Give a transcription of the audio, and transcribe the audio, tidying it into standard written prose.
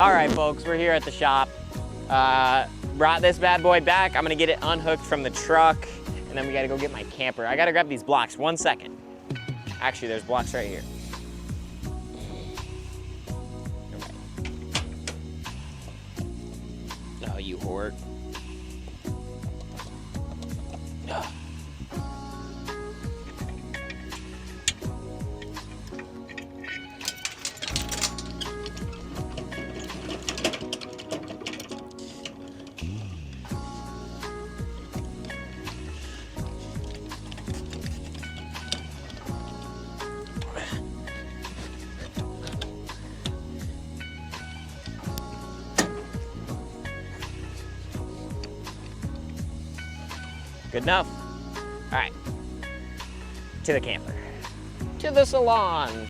All right, folks, we're here at the shop. Brought this bad boy back. I'm gonna get it unhooked from the truck, and then we gotta go get my camper. I gotta grab these blocks, 1 second. Actually, there's blocks right here. Oh, you whore. Ugh. Good enough. All right, to the camper, to the salon.